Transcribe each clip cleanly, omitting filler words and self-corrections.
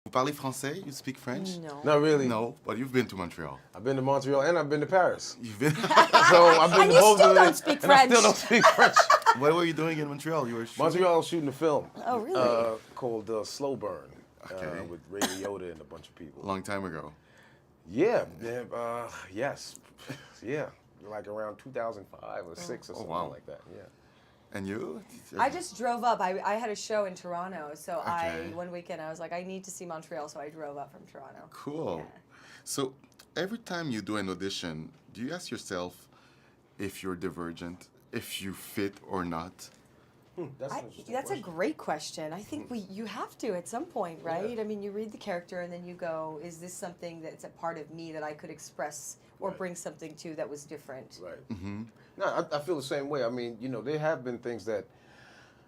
Vous parlez français? You speak French? No. Not really. No, but you've been to Montreal. I've been to Montreal and I've been to Paris. You've been. So I've been And you both still of don't them, speak and I still French. don't speak French. What were you doing in Montreal? You were shooting? Montreal shooting a film. Oh, really? Called Slow Burn. Okay. With Ray Liotta and a bunch of people. Long time ago. Yeah. Yes. Yeah. Like around 2005 or 6 or something wow. like that. Yeah. And you? I just drove up. I had a show in Toronto, so Okay. one weekend I was like, I need to see Montreal, so I drove up from Toronto. Cool. Yeah. So every time you do an audition, do you ask yourself if you're divergent, if you fit or not? That's an interesting That's a question. great question. I think you have to at some point, right? I mean, you read the character and then you go, is this something that's a part of me that I could express or bring something to that was different? Right. Mm-hmm. No, I feel the same way. I mean, there have been things that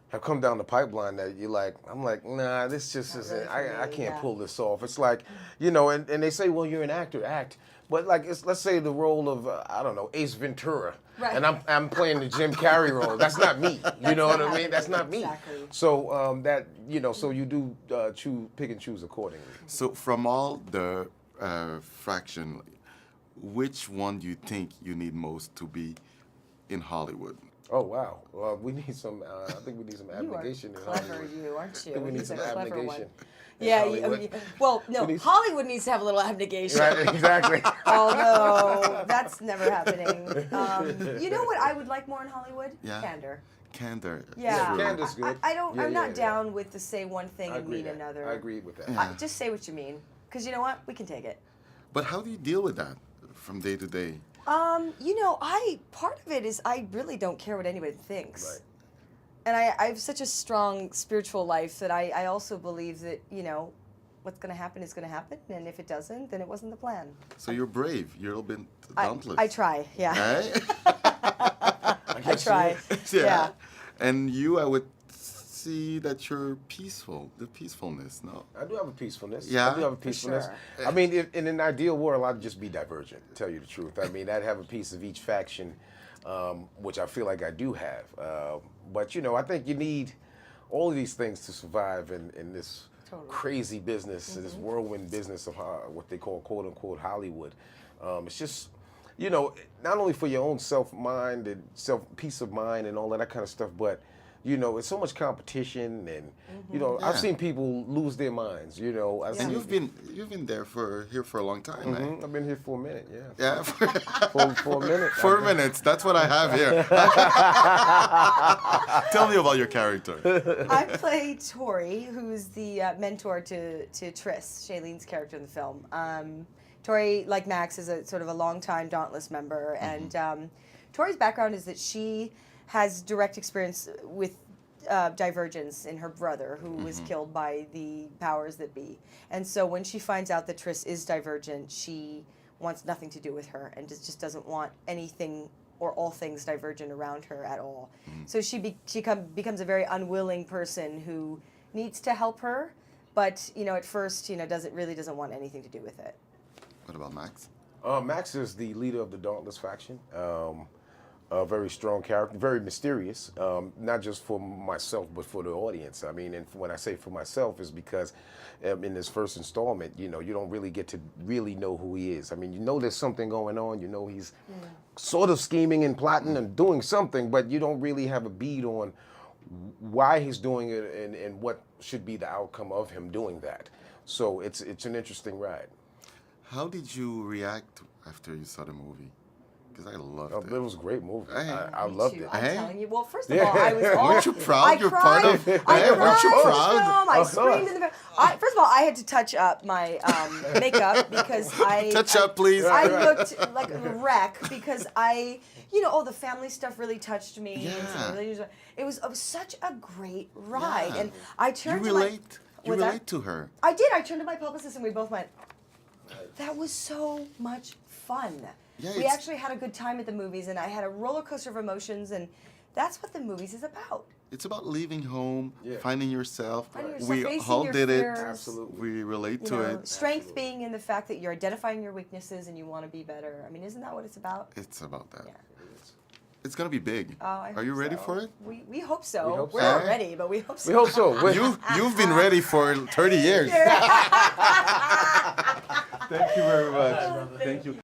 have come down the pipeline that I'm like, nah, this just Not isn't, really for I me, can't yeah. pull this off. It's like, and they say, well, you're an actor, act. But like, let's say the role of, I don't know, Ace Ventura. Right. And I'm playing the Jim Carrey role. That's not me. You know what I mean? That's not me. Exactly. So so you do pick and choose accordingly. So from all the fraction, which one do you think you need most to be in Hollywood? Oh wow! Well, we need some. I think we need some abnegation. You are in clever, Hollywood. you aren't you? I think we need He's some a clever abnegation. one. in Yeah, Hollywood. well, no, We need- Hollywood needs to have a little abnegation. Right, exactly. Although that's never happening. You know what I would like more in Hollywood? Yeah. Candor. Candor. Yeah, True. Candor's good. I don't. Yeah, I'm yeah, not yeah. down with the say one thing I and agree mean that. another. I agree with that. Yeah. Just say what you mean, because you know what, we can take it. But how do you deal with that from day to day? Part of it is I really don't care what anybody thinks. Right. And I have such a strong spiritual life that I also believe that, what's going to happen is going to happen. And if it doesn't, then it wasn't the plan. So you're brave. You're a little bit dauntless. I try, yeah. Eh? I try. Yeah. And you, I would see that you're peaceful. The peacefulness, no? I do have a peacefulness. Yeah? I do have a peacefulness. sure. I mean, in an ideal world, I'd just be divergent, to tell you the truth. I mean, I'd have a piece of each faction, which I feel like I do have. But, I think you need all of these things to survive in this Totally. crazy business, this whirlwind business of what they call, quote unquote, Hollywood. It's just, not only for your own self-mind and peace of mind and all that kind of stuff, but it's so much competition, and I've seen people lose their minds. I've And seen, you've been here for a long time, eh? I've been here for a minute, yeah. Yeah, For a minute. 4 minutes. That's what I have here. Tell me about your character. I play Tori, who's the mentor to Triss, Shailene's character in the film. Tori, like Max, is a sort of a longtime Dauntless member, and Tori's background is that she has direct experience with divergence in her brother, who was killed by the powers that be. And so when she finds out that Triss is divergent, she wants nothing to do with her and just doesn't want anything or all things divergent around her at all. So she becomes a very unwilling person who needs to help her, but at first doesn't want anything to do with it. What about Max? Max is the leader of the Dauntless faction. A very strong character, very mysterious, not just for myself, but for the audience. I mean, and when I say for myself, is because in this first installment, you don't really get to really know who he is. I mean, there's something going on, he's sort of scheming and plotting and doing something, but you don't really have a bead on why he's doing it and what should be the outcome of him doing that. So it's an interesting ride. How did you react after you saw the movie? Because I loved It it. was a great movie. Hey. I Me loved too. it. I'm Hey. telling you. Well, first of all, I was all... Weren't you proud? I You're cried. part of... I Hey, cried weren't you in the proud? film. I Of screamed in the film. First of all, I had to touch up my makeup because Touch up, please. I looked like a wreck because the family stuff really touched me. And Yeah. it was such a great ride. Yeah. And I You turned to relate. You What's that? relate to her. I did. I turned to my publicist and we both went, that was so much fun. Yeah, We it's- actually had a good time at the movies, and I had a roller coaster of emotions, and that's what the movies is about. It's about leaving home, Yeah. finding yourself. Finding yourself, We facing all your did fears. it. Absolutely. We relate You to know, it. strength Absolutely. being in the fact that you're identifying your weaknesses and you want to be better. I mean, isn't that what it's about? It's about that. Yeah. It's gonna be big. Oh, I Are you hope ready so. for it? We hope so. We hope We're so. not ready, but we hope so. We hope so. You've been ready for 30 years. Thank you very much. Thank you.